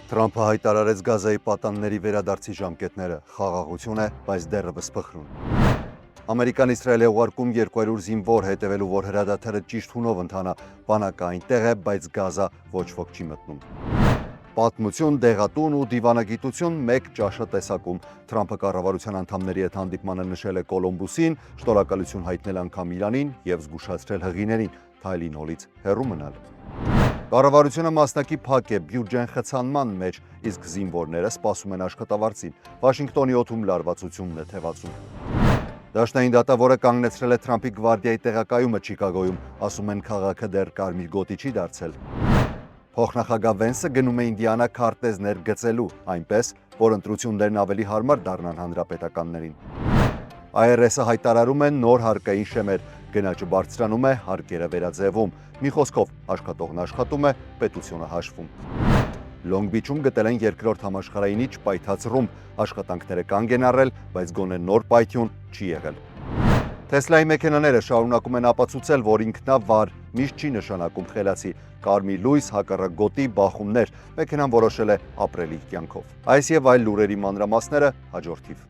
Թրամփը հայտարարեց Գազայի պատանների վերադարձի ժամկետները, խաղաղություն է, բայց դեռևս փխրուն։ Ամերիկան Իսրայել է ուղարկում 200 զինվոր հետևելու, որ հրադադարը ճիշտ հունով ընթանա, բանակը այնտեղ է, բայց Գազա ոչ ոք չի մտնում։ Պատմություն, դեղատուն ու դիվանագիտություն մեկ ճաշատեսակում։ Թրամփը կառավարության անդամների հետ հանդիպմանը նշել է Կոլումբուսին, շնորհակալություն հայտնել անգամ Իրանին եւ զգուշացրել հղիներին Թայլինոլից հեռու մնալ։ Կառավարությունը մասնակի փակ է բյուջեն խցանման մեջ, իսկ զինվորները սպասում են աշխատավարձին։ Վաշինգտոնի օդում լարվածությունն է թևածում։ Դաշնային դատավորը կանգնեցրել է Թրամփի գվարդիայի տեղակայումը Չիկագոյում, ասում են քաղաքը դեռ կարմիր գոտի չի դարձել։ Փոխնախագահ Վենսը գնում է Ինդիանա քարտեզներ գծելու, այնպես, որ ընտրություններն ավելի հարմար դառնան հանրապետականներին։ IRS-ը հայտարարում է նոր հարկային շեմեր, գնաճը բարձրանում է, հարկերը վերաձևում։ Մի խոսքով, աշխատողն աշխատում է, պետությունը հաշվում։ Լոնգ Բիչում գտել են երկրորդ համաշխարհայինի չպայթած ռումբ, աշխատանքները կանգ են առել, բայց գոնե նոր պայթյուն չի եղել։ Թեսլայի մեքենաները շարունակում են ապացուցել, որ ինքնավար միշտ չի նշանակում խելացի, կարմիր լույս, հակառակ գոտի, բախումներ, մեքենան որոշել է ապրել իր կյանքով։ Այս եւ այլ լուրերի մանրամասները հաջորդիվ։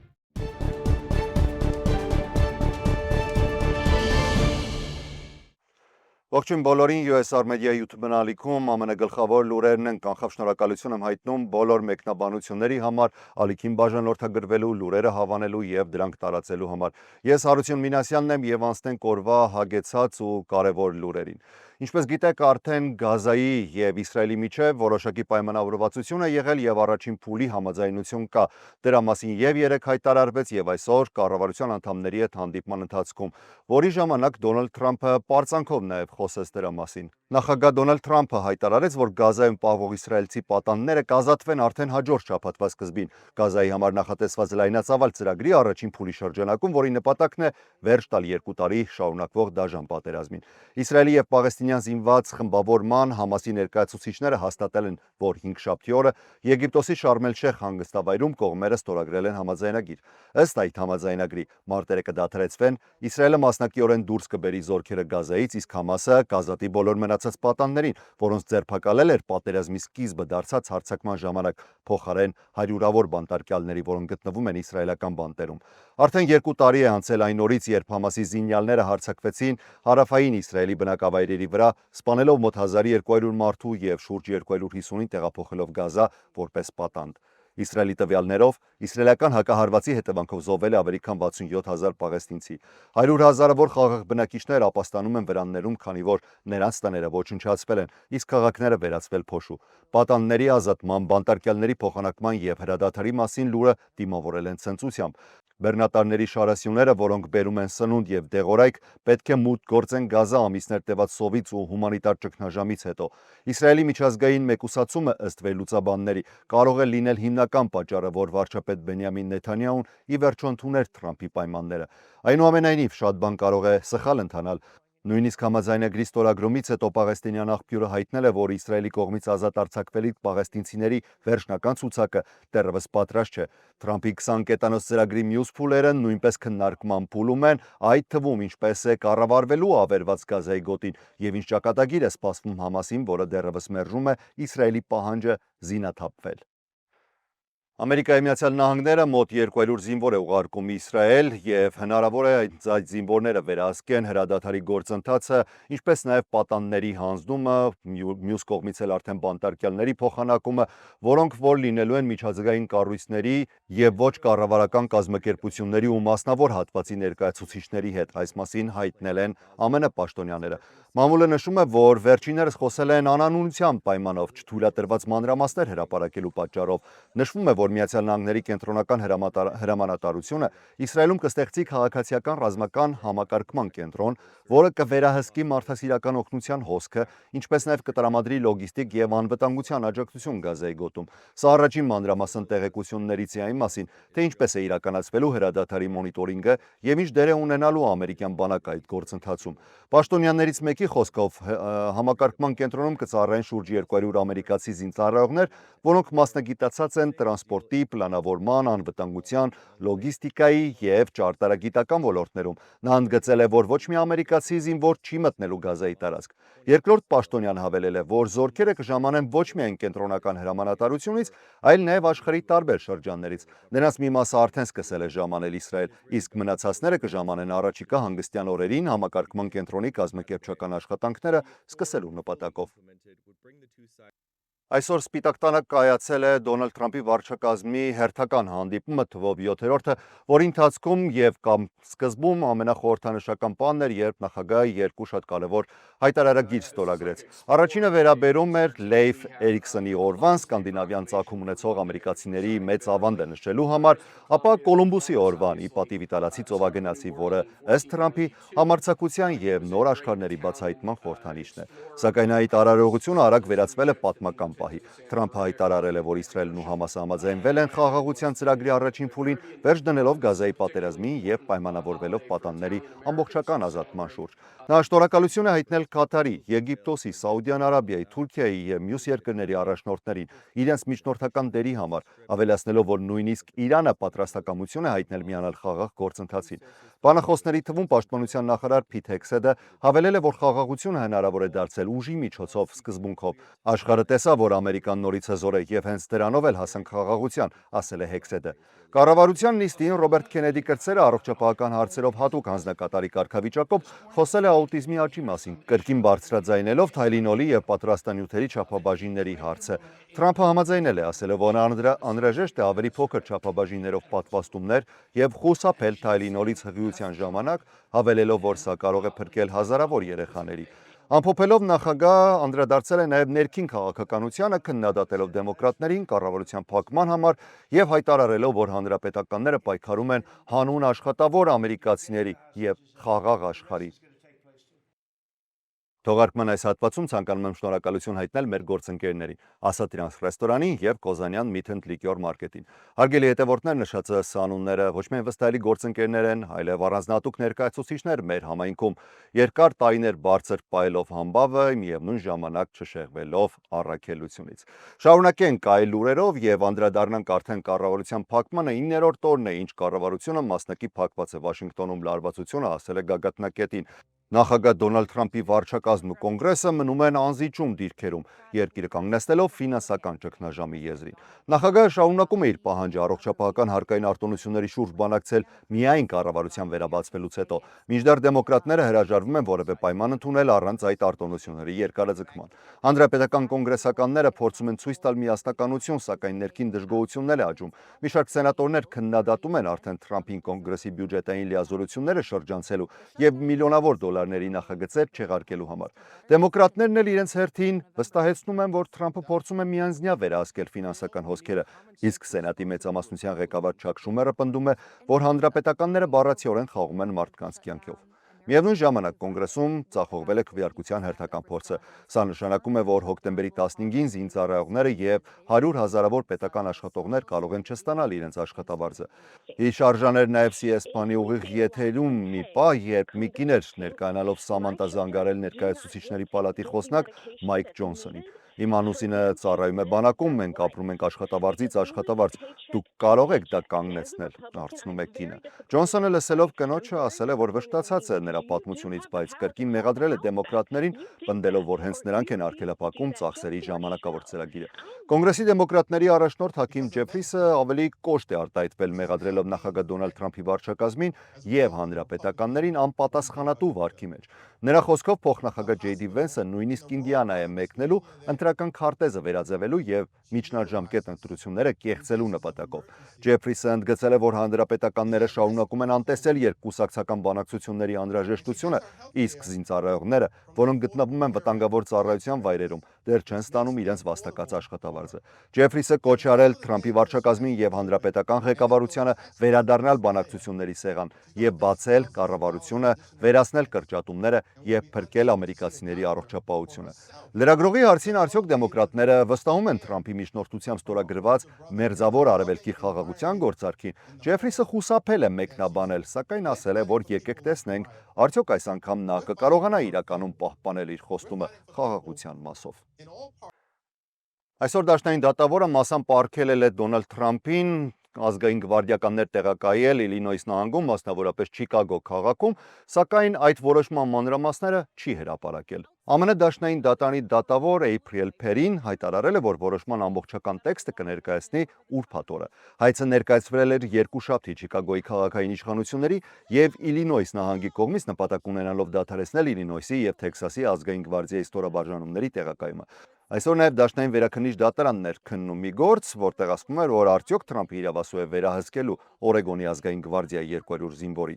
Ողջույն բոլորին, USR Media YouTube ալիքում ԱՄՆ գլխավոր լուրերն են, կանխավ շնորհակալություն եմ հայտնում բոլոր մեկնաբանությունների համար, ալիքին բաժանորդագրվելու, լուրերը հավանելու եւ դրանք տարածելու համար։ Ես Հարություն Մինասյանն եմ եւ անցնենք օրվա հագեցած ու կարևոր լուրերին։ Ինչպես գիտեք, արդեն Գազայի եւ Իսրայելի միջև որոշակի պայմանավորվածություն է եղել եւ առաջին փուլի համաձայնություն կա։ Դրա մասին եւ երեք հայտարարվեց եւ այսօր կառավարության անդամների հետ հանդիպման ընթացքում, որի ժամանակ Դոնալդ Թրամփը պարծանքով նաեւ խոսեց դրա մասին։ Նախագահ Դոնալդ Թրամփը հայտարարեց, որ Գազայում պահվող իսրայելցի պատանդները կազատվեն արդեն հաջորդ շաբաթվա սկզբին։ Գազայի համար նախատեսված լայնածավալ ծրագրի առաջին փուլի շրջանակում, որի նպատակն է վերջ տալ 2 տարի շարունակվող դաժան պատերազմին։ Իսրայելի եւ Պաղեստինյան զինված խմբավորման Համասի ներկայացուցիչները հաստատել են, որ 5-շաբթի օրը Եգիպտոսի Շարմ էլ-Շեխ հանգստավայրում կողմերը ստորագրել են համաձայնագիր։ Ըստ այդ համաձայնագրի մարտերը կդադարեցվեն, Իսրայելը մասնակիորեն դուրս կբերի զորքերը Գազայից, իսկ Համասը կազատի բոլոր մնացած պատանդներին, որոնց ձերբակալել էր պատերազմի սկիզբը դարձած հարձակման ժամանակ, փոխարեն հարյուրավոր բանտարկյալների, որոնք գտնվում են իսրայելական բանտերում։ Արդեն 2 տարի է անցել այն օրից, երբ Համասի զինյալները հարձակվեցին հարավային Իսրայելի բնակավայրերի վրա, սպանելով մոտ 1200 մարդու եւ շուրջ 250-ին տեղափոխելով Գազա որպես պատանդ։ Իսրայելի տվյալներով իսրայելական հակահարվածի հետևանքով զոհվել է ավելի քան 67,000 պաղեստինցի։ 100,000-ավոր խաղաղ բնակիչներ ապաստանում են վրաններում, քանի որ նրանց տները ոչնչացվել են, իսկ քաղաքները վերածվել փոշու։ Պատանդների ազատման, բանտարկյալների փոխանակման եւ հրադադարի մասին լուրը դիմավորել են ցնծությամբ։ Բեռնատարների շարասյուները, որոնք բերում են սնունդ եւ դեղորայք, պետք է մուտք գործեն Գազա ամիսներ տևած սովից ու հումանիտար ճգնաժամից հետո։ Իսրայելի միջազգային մեկուսացումը, ըստ վերլուծաբանների, կարող է լինել հիմնական պատճառը, որ վարչապետ Բենյամին Նեթանյահուն ի վերջո ընդուներ Թրամփի պայմանները։ Այնուամենայնիվ, շատ բան կարող է սխալ ընթանալ։ Նույնիսկ համաձայնագրի ստորագրումից հետո պաղեստինյան աղբյուրը հայտնել է, որ Իսրայելի կողմից ազատ արձակվելիք պաղեստինցիների վերջնական ցուցակը դեռևս պատրաստ չէ։ Թրամփի 20 կետանոց ծրագրի մյուս փուլերը նույնպես քննարկման փուլում են, այդ թվում ինչպես է կառավարվելու ավերված Գազայի գոտին եւ ինչ ճակատագիր է սպասվում Համասին, որը դեռևս մերժում է Իսրայելի պահանջը զինաթափվել։ Ամերիկայի Միացյալ Նահանգները մոտ 200 զինվոր է ուղարկում Իսրայել եւ հնարավոր է այդ զինվորները վերահսկեն հրադադարի գործընթացը, ինչպես նաեւ պատանդների հանձնումը, մյուս կողմից էլ արդեն բանտարկյալների փոխանակումը, որոնք որ լինելու են միջազգային կառույցների եւ ոչ կառավարական կազմակերպությունների ու մասնավոր հատվածի ներկայացուցիչների հետ։ Այս մասին հայտնել են ԱՄՆ պաշտոնյաները։ Մամուլը նշում է, որ վերջիններս խոսել են անանունության պայմանով չթույլատրված մանրամասներ հրապարակելու պատճառով։ Նշվում է, որ Միացյալ Նահանգների կենտրոնական հրամանատարությունը Իսրայելում կստեղծի քաղաքացիական ռազմական համակարգման կենտրոն, որը կվերահսկի մարդասիրական օգնության հոսքը, ինչպես նաև կտրամադրի լոգիստիկ եւ անվտանգության աջակցություն Գազայի գոտում։ Սա առաջին մանրամասն տեղեկություններից է այն մասին, թե ինչպես է իրականացվելու հրադադարի մոնիտորինգը եւ ինչ դեր է ունենալու ամերիկյան բանակը այդ գործընթացում։ Պաշտոնյաներից մեկի Պատվաստի խոսքով համակարգման կենտրոնում կծառայեն շուրջ 200 ամերիկացի զինծառայողներ, որոնք մասնագիտացած են տրանսպորտի, պլանավորման, անվտանգության, լոգիստիկայի և ճարտարագիտական ոլորտներում։ Նա ընդգծել է, որ ոչ մի ամերիկացի զինվոր չի մտնելու Գազայի տարածք։ Երկրորդ պաշտոնյան հավելել է, որ զորքերը կժամանեն ոչ միայն կենտրոնական հրամանատարությունից, այլ նաև աշխարհի տարբեր շրջաններից։ Նրանց մի մասը արդեն սկսել է ժամանել Իսրայել, իսկ մնացածները կժամանեն առաջիկա հանգստյան օրերին համակարգման կենտրոնի կազմակերպչական աշխատանքները սկսելու նպատակով։ Այսօր Սպիտակ տանը կայացել է Դոնալդ Թրամփի վարչակազմի հերթական հանդիպումը, թվով 7-րդը, որի ընթացքում և կամ սկզբում ամենախորհրդանշական բանն էր, երբ նախագահը երկու շատ կարևոր հայտարարագիր ստորագրեց։ Առաջինը վերաբերում էր Լեյֆ Էրիքսոնի օրվան, սկանդինավյան ծագում ունեցող ամերիկացիների մեծ ավանդը նշելու համար, ապա Կոլումբոսի օրվան, ի պատիվ իտալացի ծովագնացի, որը ըստ Թրամփի համարձակության և նոր աշխարհների բացահայտման խորհրդանիշն է։ Սակայն այդ արարողությունը արագ վերածվել է պատմական պահի։ Թրամփը հայտարարել է, որ Իսրայելն ու Համասը համաձայնվել են խաղաղության ծրագրի առաջին փուլին, վերջ դնելով Գազայի պատերազմին և պայմանավորվելով պատանդների ամբողջական ազատման շուրջ։ Նա շնորհակալություն է հայտնել Կատարի, Եգիպտոսի, Սաուդյան Արաբիայի, Թուրքիայի և մյուս երկրների առաջնորդներին իրենց միջնորդական դերի համար, ավելացնելով, որ նույնիսկ Իրանը պատրաստակամություն է հայտնել միանալ խաղաղ գործընթացին։ Բանախոսների թվում պաշտպանության նախարար Փիթ Հեքսեթը հավելել է, որ խաղաղությունը հնարավոր է դարձել ուժի միջոցով, սկզբունքով։ Աշխարհը տեսավ, որ Ամերիկան նորից հզոր է և հենց դրանով էլ հասանք խաղաղության, ասել է Հեքսեթը։ Կառավարության նիստին Ռոբերտ Քենեդի կրտսերը առողջապահական հարցերով հատուկ հանձնակատարի կարգավիճակով խոսել է աուտիզմի աճի մասին, կրկին բարձրաձայնելով Թայլինոլի և պատրաստանյութերի չափաբաժինների հարցը։ Թրամփը համաձայնել է, ասելով, որ անհրաժեշտ է ավելի փոքր չափաբաժիններով պատվաստումներ և խուսափել Թայլինոլից հղիության ժամանակ, հավելելով, որ սա կարող է փրկել հազարավոր երեխաների։ Ամփոփելով նախագահը անդրադարձել է նաև ներքին քաղաքականությանը, քննադատելով դեմոկրատներին կառավարության փակման համար և հայտարարելով, որ հանրապետականները պայքարում են հանուն աշխատավոր ամերիկացիների և խաղաղ աշխարհի։ Թողարկման այս հատվածում ցանկանում եմ շնորհակալություն հայտնել մեր գործընկերներին, Ասատրյանս ռեստորանին և Կոզանյան Meat and Liquor Market-ին։ Հարգելի հետևորդներ, նշածս անունները ոչ միայն վստահելի գործընկերներ են, այլև առանձնահատուկ ներկայացուցիչներ մեր համայնքում, երկար տարիներ բարձր պայելով համբավը, միևնույն ժամանակ չշեղվելով առաքելությունից։ Շարունակենք այլ լուրերով և անդրադառնանք արդեն կառավարության փակմանը 9-րդ օրն է, ինչ կառավարությունը մասնակի փակված է։ Վաշինգտոնում լարվածությունը հասել է գագաթնակետին։ Նախագահ Դոնալդ Թրամփի վարչակազմն ու կոնգրեսը մնում են անզիջում դիրքերում, երկիրը կանգնեցնելով ֆինանսական ճգնաժամի եզրին։ Նախագահը շարունակում է իր պահանջը առողջապահական հարկային արտոնությունների շուրջ բանակցել միայն կառավարության վերաբացվելուց հետո, մինչդեռ դեմոկրատները հրաժարվում են որևէ պայման ընդունել առանց այդ արտոնությունների երկարաձգման։ Հանրապետական կոնգրեսականները փորձում են ցույց տալ միասնականություն, սակայն ներքին դժգոհությունն է աճում։ Մի շարք սենատորներ քննադատում են արդեն Թրամփին կոնգրեսի բյուջետային լիազորությունները շրջանցելու և միլիոնավոր դոլարների նախագծեր չեղարկելու համար։ Դեմոկրատներն էլ իրենց հերթին վստահեցնում են, որ Թրամփը փորձում է միանձնյա վերահսկել ֆինանսական հոսքերը, իսկ Սենատի մեծամասնության ղեկավար Չակ Շումերը պնդում է, որ հանրապետականները բառացիորեն խաղում են մարդկանց կյանքով։ Միևնույն ժամանակ կոնգրեսում ձախողվել է քվեարկության հերթական փորձը։ Սա նշանակում է, որ հոկտեմբերի 15-ին զինծառայողները և 100 հազարավոր պետական աշխատողներ կարող են չստանալ իրենց աշխատավարձը։ Հիշարժան էր նաև C-SPAN-ի ուղիղ եթերում մի պահ, երբ մի կին էր ներկայանալով Սամանտա զանգարել ներկայացուցիչների պալատի խոսնակ Մայք Ջոնսոնին։ Իմ ամուսինը ծառայում է բանակում, մենք ապրում ենք աշխատավարձից աշխատավարձ, դուք կարող եք դա կանգնեցնել, հարցնում է կինը։ Ջոնսոնը լսելով կնոջը ասել է, որ վշտացած է նրա պատմությունից, բայց կրկին մեղադրել է դեմոկրատներին, պնդելով, որ հենց նրանք են արգելափակում ծախսերի ժամանակավոր ծրագիրը։ Կոնգրեսի դեմոկրատների առաջնորդ Հաքիմ Ջեֆրիսը ավելի կոշտ է արտահայտվել, մեղադրելով նախագահ Դոնալդ Թրամփի վարչակազմին և հանրապետականներին անպատասխանատու վարքի մեջ։ Նրա խոսքով փոխնախագահ Ջեյ Դի Վենսը նույնիսկ Ինդիանա է մեկնելու ընտրական քարտեզը վերաձևելու և միջնաժամկետ ընտրությունները կեղծելու նպատակով։ Ջեֆրիսը ընդգծել է, որ հանրապետականները շարունակում են անտեսել երկկուսակցական բանակցությունների անհրաժեշտությունը, իսկ զինծառայողները, որոնք գտնվում են վտանգավոր ծառայության վայրերում, դեռ չեն ստանում իրենց վաստակած աշխատավարձը։ Ջեֆրիսը կոչ է արել Թրամփի վարչակազմին և հանրապետական ղեկավարությանը վերադառնալ բանակցությունների սեղան և բացել կառավարությունը, վերացնել կրճատումները և փրկել ամերիկացիների առողջապահությունը։ Լրագրողի հարցին արդյոք դեմոկրատները վստահում են Թրամփի միջնորդությամբ ստորագրված Մերձավոր Արևելքի խաղաղության գործարքին, Ջեֆրիսը խուսափել է մեկնաբանել, սակայն ասել է, որ եկեք տեսնենք Արդյոք այս անգամ նա կկարողանա իրականում պահպանել իր խոստումը խաղաղության մասով։ Այսօր դաշնային դատավորը մասամբ արգելել է Դոնալդ Թրամփին ազգային գվարդիականներ տեղակայել Իլինոյս նահանգում, մասնավորապես Չիկագո քաղաքում, սակայն այդ որոշման մանրամասները չի հրապարակել։ ԱՄՆ դաշնային դատարանի դատավոր Էյփրիլ Փերին հայտարարել է, որ որոշման ամբողջական տեքստը կներկայացնի ուրբաթ օրը։ Հայցը ներկայացվել էր երկուշաբթի Չիկագոյի քաղաքային իշխանությունների եւ Իլինոյս նահանգի կողմից նպատակ ունենալով դադարեցնել Իլինոյսի եւ Թեքսասի ազգային գվարդիայի ստորաբաժանումների տեղակայումը։ Այսօր նաև դաշնային վերաքննիչ դատարանն էր քննում մի գործ, որտեղ ասվում էր, որ արդյոք Թրամփը իրավասու է վերահսկելու Օրեգոնի ազգային գվարդիայի 200 զինվորի։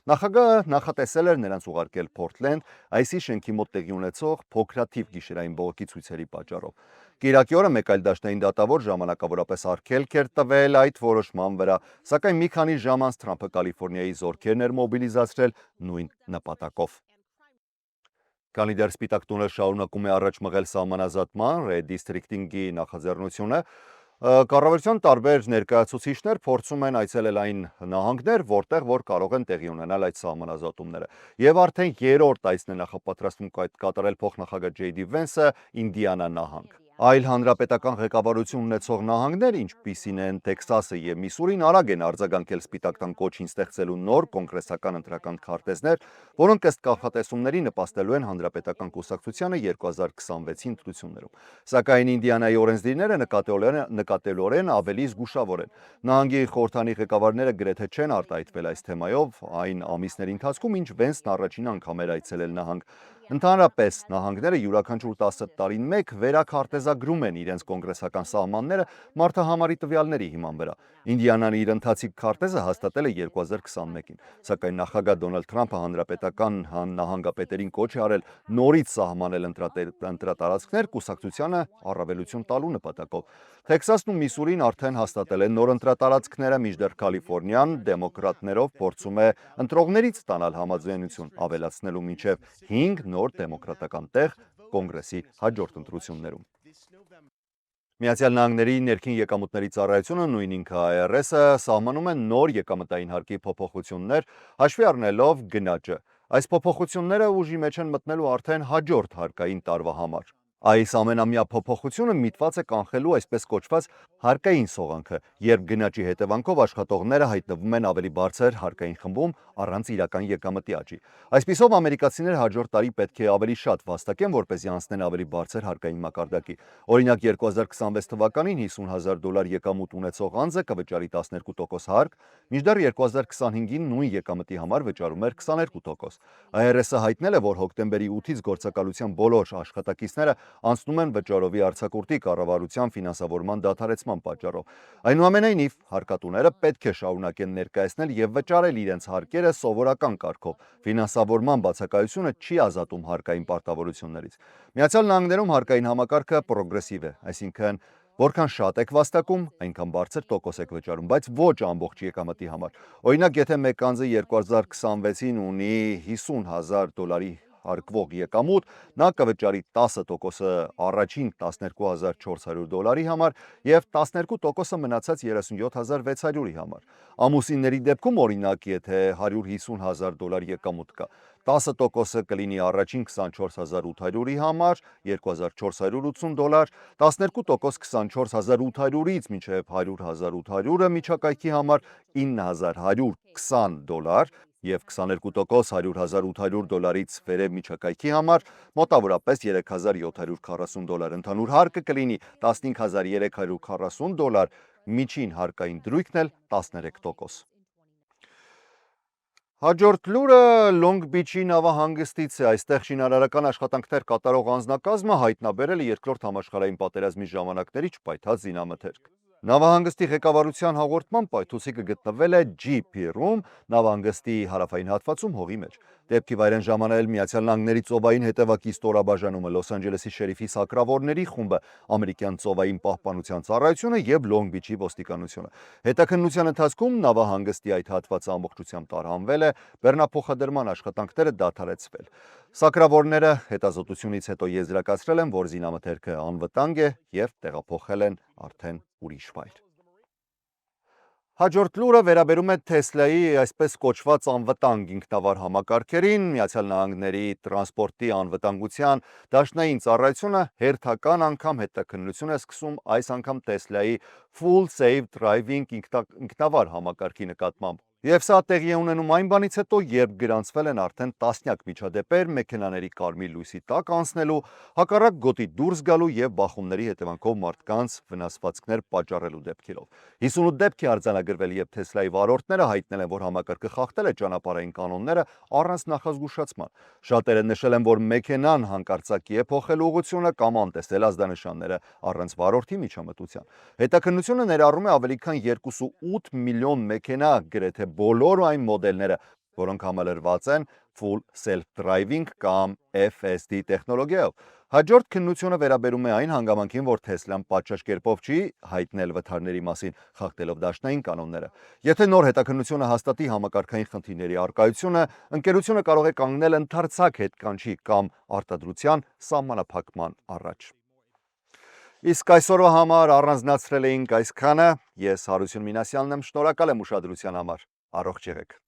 Նախագահը նախատեսել էր նրանց ուղարկել Փորթլենդ, այսի շենքի մոտ տեղի ունեցող փոքրաթիվ գիշերային բողոքի ցույցերի պատճառով։ Կիրակի օրը մեկ այլ դաշնային դատավոր ժամանակավորապես արգելք էր տվել այդ որոշման վրա, սակայն մի քանի ժամ անց Թրամփը Կալիֆոռնիայի զորքերն էր մոբիլիզացրել նույն նպատակով։ Քանի դեռ Սպիտակ տունը շարունակում է առաջ մղել սահմանազատման ռեդիստրիկտինգի նախաձեռնությունը, կառավարության տարբեր ներկայացուցիչներ փորձում են այցելել այն նահանգներ, որտեղ որ կարող են տեղի ունենալ այդ սահմանազատումները։ Եվ արդեն երրորդ այցն է նախապատրաստվում կատարել փոխնախագահ Ջեյ Դի Վենսը Ինդիանա նահանգ։ Այլ հանրապետական ղեկավարություն ունեցող նահանգներ, ինչպիսին են Տեքսասը եւ Միսուրին, արագ են արձագանքել Սպիտակ տան կոչին ստեղծելու նոր կոնգրեսական ընտրական քարտեզներ, որոնք ըստ կանխատեսումների նպաստելու են հանրապետական կուսակցությանը 2026-ի ընտրություններում։ Սակայն Ինդիանայի օրենսդիրները նկատելորեն ավելի զգուշավոր են։ Նահանգի խորհրդանի ղեկավարները գրեթե չեն արտահայտվել այս թեմայով այն ամիսների ընթացքում, ինչ Վենսն առաջին անգամ էր այցելել նահանգ։ Ընդհանրապես նահանգները յուրաքանչյուր 10 տարին մեկ վերաքարտեզագրում են իրենց կոնգրեսական սահմանները մարդահամարի տվյալների հիման վրա։ Ինդիանան իր ընթացիկ քարտեզը հաստատել է 2021-ին, սակայն նախագահ Դոնալդ Թրամփը հանրապետական նահանգապետերին կոչ է արել նորից սահմանել ընտրատարածքներ կուսակցությանը առավելություն տալու նպատակով։ Թեքսասն ու Միսուրին արդեն հաստատել են նոր ընտրատարածքները, մինչդեռ Կալիֆոռնիան դեմոկրատներով փորձում է ընտրողներից ստանալ համաձայնություն, ավելացնելու մինչև 5 նոր դեմոկրատական տեղ կոնգրեսի հաջորդ ընտրություններում։ Միացյալ Նահանգների ներքին եկամուտների ծառայությունը, նույն ինքը IRS-ը, սահմանում է նոր եկամտային հարկի փոփոխություններ, հաշվի առնելով գնաճը։ Այս փոփոխությունները ուժի մեջ են մտնելու արդեն հաջորդ հարկային տարվա համար։ Այս ամենամյա փոփոխությունը միտված է կանխելու այսպես կոչված հարկային սողանքը, երբ գնաճի հետևանքով աշխատողները հայտնվում են ավելի բարձր հարկային խմբում առանց իրական եկամտի աճի։ Այսպիսով ամերիկացիները հաջորդ տարի պետք է ավելի շատ վաստակեն, որպեսզի անցնեն ավելի բարձր հարկային մակարդակի։ Օրինակ 2026 թվականին $50,000 եկամուտ ունեցող անձը կվճարի 12% հարկ, մինչդեռ 2025-ին նույն եկամտի համար վճարում էր 22%։ IRS-ը հայտնել է, որ հոկտեմբերի 8-ից գործակալության բոլոր աշխատակիցները անցնում են վճարովի արձակուրդի կառավարության ֆինանսավորման դադարեցման պատճառով։ Այնուամենայնիվ, հարկատուները պետք է շարունակեն ներկայացնել եւ վճարել իրենց հարկերը սովորական կարգով։ Ֆինանսավորման բացակայությունը չի ազատում հարկային պարտավորություններից։ Միացյալ Նահանգներում հարկային համակարգը պրոգրեսիվ է, այսինքն որքան շատ եք վաստակում, այնքան բարձր տոկոս եք վճարում, բայց ոչ ամբողջ եկամտի համար։ Օրինակ, եթե մեկ անձը 2026-ին ունի $50,000 հարկվող եկամուտ, նա կվճարի 10% առաջին $12,400 համար եւ 12% մնացած $37,600-ի համար։ Ամուսինների դեպքում, օրինակ, եթե $150,000 եկամուտ կա, 10% կլինի առաջին 24,800-ի համար $2,480, 12% 24,800-ից մինչև 100,800-ը միջակայքի համար $9,120 և 22% 100,800-ից վերև միջակայքի համար մոտավորապես $3,740։ Ընդհանուր հարկը կլինի $15,340, միջին հարկային դրույքն էլ 13%։ Հաջորդ լուրը Լոնգ Բիչի նավահանգստից է։ Այստեղ շինարարական աշխատանքներ կատարող անձնակազմը հայտնաբերել է երկրորդ համաշխարհային պատերազմի ժամանակների չպայթած զինամթերք։ Նավահանգստի ղեկավարության հաղորդմամբ պայթուցիկը գտնվել է Ջի Փիրում, նավահանգստի հարավային հատվածում հողի մեջ։ Դեպքի վայր են ժամանել Միացյալ Նահանգների ծովային հետևակի ստորաբաժանումը, Լոս Անջելեսի շերիֆի սակրավորների խումբը, ամերիկյան ծովային պահպանության ծառայությունը եւ Լոնգ Բիչի ոստիկանությունը։ Հետաքննության ընթացքում նավահանգստի այդ հատվածը ամբողջությամբ տարհանվել է, բեռնափոխադրման աշխատանքները դադարեցվել։ Սակրավորները հետազոտությունից հետո եզրակացրել են, որ զինամթերքը անվտանգ է եւ տեղափոխել են արդեն ուրիշ վայր։ Հաջորդ լուրը վերաբերում է Թեսլայի այսպես կոչված անվտանգ ինքնավար համակարգերին, Միացյալ Նահանգների տրանսպորտի անվտանգության դաշնային ծառայությունը հերթական անգամ հետաքննություն է սկսում այս անգամ Թեսլայի Full Safe Driving ինքնավար համակարգի նկատմամբ։ Եվ սա տեղի է ունենում այն բանից հետո, երբ գրանցվել են արդեն տասնյակ միջադեպեր մեքենաների կարմիր լույսի տակ անցնելու, հակառակ գոտի դուրս գալու եւ բախումների հետևանքով մարդկանց վնասվածքներ պատճառելու դեպքերով։ 58 դեպք է արձանագրվել, եւ Թեսլայի վարորդները հայտնել են, որ համակարգը խախտել է ճանապարհային կանոնները առանց նախազգուշացման։ Շատերը նշել են, որ մեքենան հանկարծակի է փոխել ուղղությունը կամ անտեսել ազդանշանները առանց վարորդի միջամտության։ Հետաքննությունը ներառում է ավելի քան 2.8 միլիոն մեքենա, գրեթե բոլոր այն մոդելները, որոնք համալրված են Full Self-Driving կամ FSD տեխնոլոգիայով։ Հաջորդ քննությունը վերաբերում է այն հանգամանքին, որ Թեսլան պատշաճ կերպով չի հայտնել վթարների մասին, խախտելով դաշնային կանոնները։ Եթե նոր հետաքննությունը հաստատի համակարգային խնդիրների առկայությունը, ընկերությունը կարող է կանգնել ընդարձակ հետկանչի կամ արտադրության սահմանափակման առաջ։ Իսկ այսօրվա համար առանձնացրել էինք այսքանը, ես Հարություն Մինասյանն եմ, շնորհակալ եմ ուշադրության համար, առողջ եղեք։